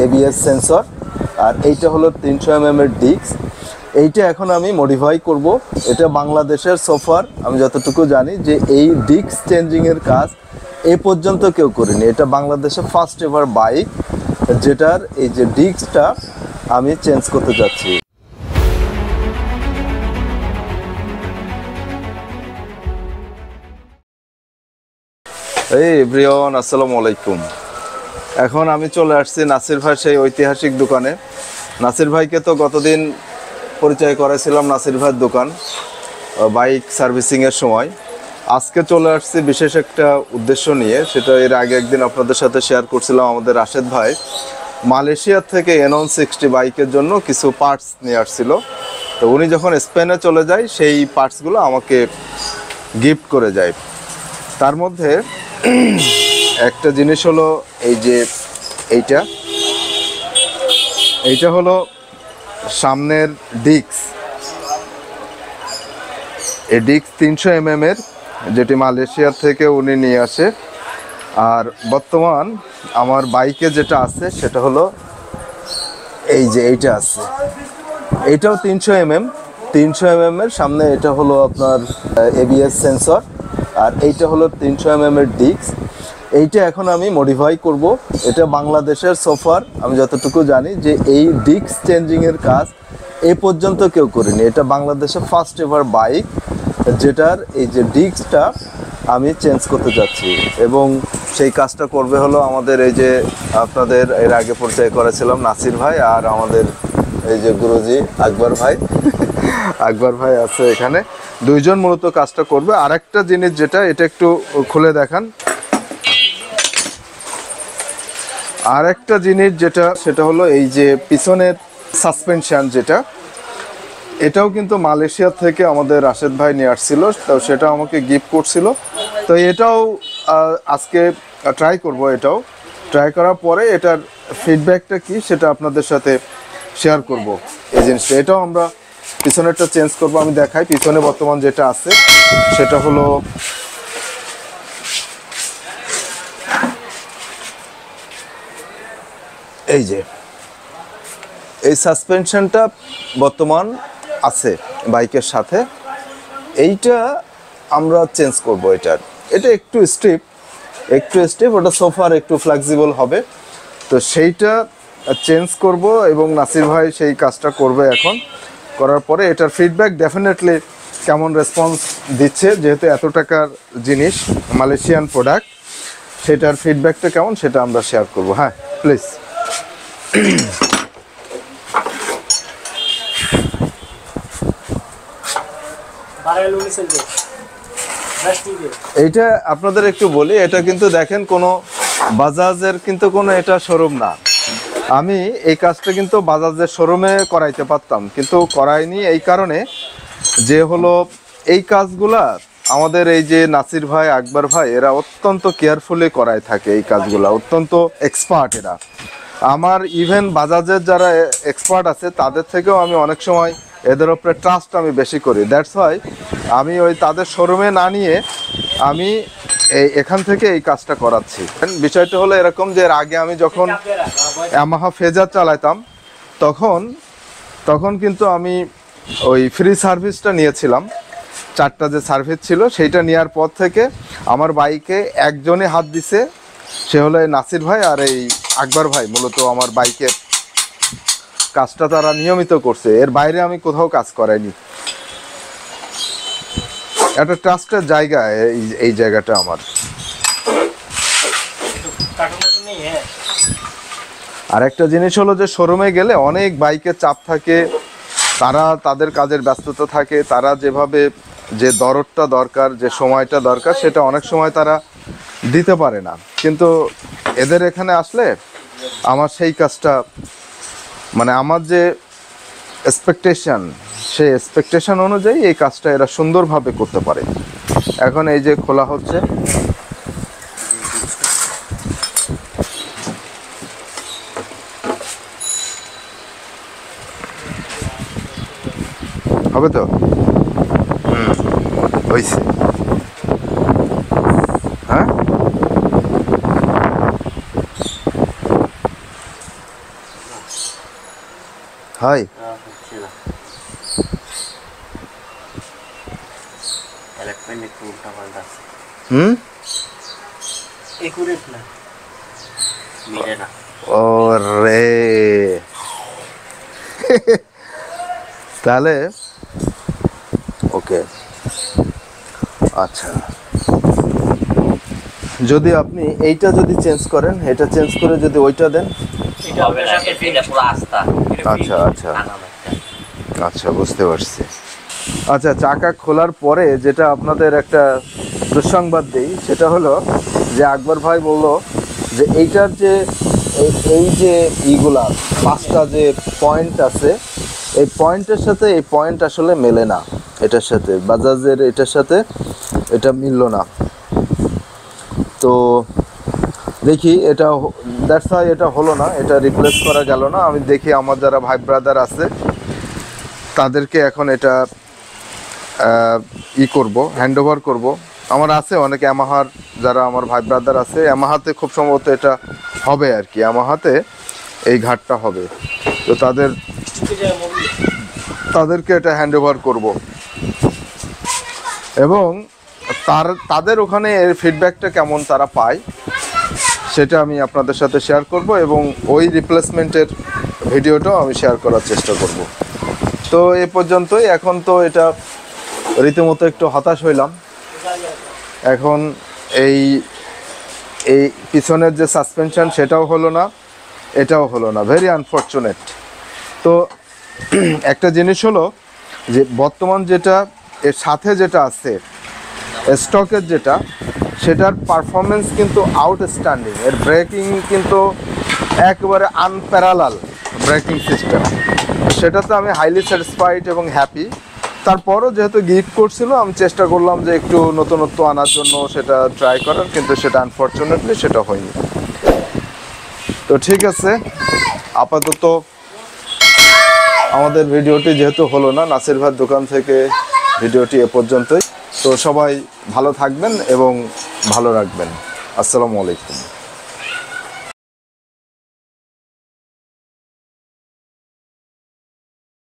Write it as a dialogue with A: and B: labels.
A: ABS sensor, আর এইটা হলো 300 mm এর ডিস্ক। এইটা এখন আমি মডিফাই করব। এটা বাংলাদেশের সোফার আমি যতটুকু জানি যে এই ডিস্ক চেঞ্জিংয়ের কাজ এ পর্যন্ত কেউ করেনি। এটা বাংলাদেশে ফার্স্ট এভার বাইক যেটার এই যে ডিস্কটা আমি চেঞ্জ করতে যাচ্ছি। এই এভরিওয়ান, আসসালামু আলাইকুম। এখন আমি চলে আসছি নাসির ভাই সেই ঐতিহাসিক দোকানে। নাসির ভাইকে তো গতদিন পরিচয় করেছিলাম নাসির ভাইয়ের দোকান বাইক সার্ভিসিংয়ের সময়। আজকে চলে আসছি বিশেষ একটা উদ্দেশ্য নিয়ে, সেটা এর আগে একদিন আপনাদের সাথে শেয়ার করছিলাম। আমাদের রাশেদ ভাই মালয়েশিয়ার থেকে N160 বাইকের জন্য কিছু পার্টস নিয়ে আসছিল। তো উনি যখন স্পেনে চলে যায় সেই পার্টসগুলো আমাকে গিফট করে যায়। তার মধ্যে একটা জিনিস হলো এই যে এইটা হলো সামনের ডিস্ক। এই ডিস্ক 300 mm এর, যেটি মালয়েশিয়ার থেকে উনি নিয়ে আসে। আর বর্তমান আমার বাইকে যেটা আছে সেটা হলো এই যে এইটা আছে, এইটাও 300 mm এর সামনে। এটা হলো আপনার এবিএস সেন্সর, আর এইটা হলো 300 mm এর ডিস্ক। এইটা এখন আমি মডিফাই করব। এটা বাংলাদেশের সোফার আমি যতটুকু জানি যে এই ডিস্ক চেঞ্জিংয়ের কাজ এ পর্যন্ত কেউ করেনি। এটা বাংলাদেশে ফার্স্ট এভার বাইক যেটার এই যে ডিস্কটা আমি চেঞ্জ করতে যাচ্ছি, এবং সেই কাজটা করবে হলো আমাদের এই যে আপনাদের এর আগে পরিচয় করেছিলাম নাসির ভাই, আর আমাদের এই যে গুরুজি আকবর ভাই আকবর ভাই আছে এখানে। দুইজন মূলত কাজটা করবে। আরেকটা জিনিস যেটা, এটা একটু খুলে দেখান। আর একটা জিনিস যেটা, সেটা হলো এই যে পিছনের সাসপেনশন যেটা, এটাও কিন্তু মালয়েশিয়া থেকে আমাদের রাশেদ ভাই নিয়ে আসছিল। তো সেটা আমাকে গিফট করছিল। তো এটাও আজকে ট্রাই করব। এটাও ট্রাই করার পরে এটার ফিডব্যাকটা কি সেটা আপনাদের সাথে শেয়ার করব। এই জিনিসটা, এটাও আমরা পিছনেরটা চেঞ্জ করব। আমি দেখাই পিছনে বর্তমান যেটা আছে সেটা হলো এই যে এই সাসপেনশনটা বর্তমান আছে বাইকের সাথে। এইটা আমরা চেঞ্জ করব। এটা একটু স্টিপ, ওটা সোফার একটু ফ্লেক্সিবল হবে। তো সেইটা চেঞ্জ করব, এবং নাসির ভাই সেই কাজটা করবে এখন। করার পরে এটার ফিডব্যাক ডেফিনেটলি কেমন রেসপন্স দিচ্ছে, যেহেতু এত টাকার জিনিস মালয়েশিয়ান প্রোডাক্ট, সেটার ফিডব্যাকটা কেমন সেটা আমরা শেয়ার করব। হ্যাঁ প্লিজ। এইটা আপনাদের একটু বলি, এটা কিন্তু দেখেন কোনো বাজাজের কিন্তু কোনো এটা শোরুম না। আমি এই কাজটা কিন্তু বাজাজের শোরুমে করাইতে পারতাম, কিন্তু করাইনি এই কারণে যে হলো এই কাজগুলা আমাদের এই যে নাসির ভাই আকবর ভাই এরা অত্যন্ত কেয়ারফুলি করায় থাকে। এই কাজগুলা অত্যন্ত এক্সপার্ট এরা। আমার ইভেন বাজাজের যারা এক্সপার্ট আছে তাদের থেকেও আমি অনেক সময় এদের উপরে ট্রাস্ট আমি বেশি করি। দ্যাটস ওয়াই আমি ওই তাদের শোরুমে না নিয়ে আমি এখান থেকে এই কাজটা করাচ্ছি। বিষয়টা হলো এরকম যে এর আগে আমি যখন ইয়ামাহা ফেজার চালাইতাম তখন কিন্তু আমি ওই ফ্রি সার্ভিসটা নিয়েছিলাম। 4টা যে সার্ভিস ছিল সেইটা নেওয়ার পর থেকে আমার বাইকে একজনই হাত দিছে, সে হলো এই নাসির ভাই আর এই আকবর ভাই। মূলত আমার বাইকের কাজটা তারা নিয়মিত করছে, এর বাইরে আমি কোথাও কাজ করাইনি। একটা ট্রাস্টের জায়গা এই জায়গাটা আমার। আর একটা জিনিস হলো যে শোরুমে গেলে অনেক বাইকের চাপ থাকে, তারা তাদের কাজের ব্যস্ততা থাকে, তারা যেভাবে যে দরদটা দরকার, যে সময়টা দরকার সেটা অনেক সময় তারা দিতে পারে না। কিন্তু এদের এখানে আসলে আমার সেই কাজটা, মানে আমার যে এক্সপেকটেশন, সেই এক্সপেকটেশন অনুযায়ী এই কাজটা এরা সুন্দরভাবে করতে পারে। এখন এই যে খোলা হচ্ছে, হবে তো? হয়েছে। হ্যাঁ হয় ওরে তাহলে ওকে আচ্ছা যদি আপনি এইটা যদি চেঞ্জ করেন এটা চেঞ্জ করে যদি ওইটা দেন আচ্ছা আচ্ছা আচ্ছা বুঝতে পারছি আচ্ছা চাকা খোলার পরে যেটা আপনাদের একটা দুঃসংবাদ দিই সেটা হলো যে আকবর ভাই বলল যে এইটার যে এই যে ইগুলা 5টা যে পয়েন্ট আছে এই পয়েন্টের সাথে এই পয়েন্ট আসলে মেলে না এটার সাথে বাজাজের এটার সাথে এটা মিলল না তো দেখি এটা দ্যাটস ওয়াই এটা হলো না এটা রিপ্লেস করা গেল না আমি দেখি আমার যারা ভাই ব্রাদার আছে তাদেরকে এখন এটা করব হ্যান্ড ওভার করবো আমার আছে অনেক ইয়ামাহার যারা আমার ভাই ব্রাদার আছে ইয়ামাহাতে খুব সম্ভবত এটা হবে আর কি ইয়ামাহাতে এই ঘাটটা হবে তো তাদেরকে এটা হ্যান্ড ওভার করবো এবং তাদের ওখানে এর ফিডব্যাকটা কেমন তারা পায় সেটা আমি আপনাদের সাথে শেয়ার করব এবং ওই রিপ্লেসমেন্টের ভিডিওটাও আমি শেয়ার করার চেষ্টা করব তো এ পর্যন্তই এখন তো এটা রীতিমতো একটু হতাশ হইলাম এখন এই পিছনের যে সাসপেনশন সেটাও হলো না এটাও হলো না ভেরি আনফর্চুনেট তো একটা জিনিস হলো যে বর্তমান যেটা এর সাথে যেটা আছে স্টকের যেটা সেটার পারফরমেন্স কিন্তু আউটস্ট্যান্ডিং এর ব্রেকিং কিন্তু একেবারে আনপ্যারালাল ব্রেকিং সিস্টেম সেটাতে আমি হাইলি স্যাটিসফাইড এবং হ্যাপি তারপরও যেহেতু গিফট করছিল আমি চেষ্টা করলাম যে একটু নতুনত্ব আনার জন্য সেটা ট্রাই করার কিন্তু সেটা আনফর্চুনেটলি সেটা হয়নি তো ঠিক আছে আপাতত আমাদের ভিডিওটি যেহেতু হলো না নাসির ভাইয়ের দোকান থেকে ভিডিওটি এ পর্যন্তই তো সবাই ভালো থাকবেন এবং ভালো রাখবেন আসসালামু আলাইকুম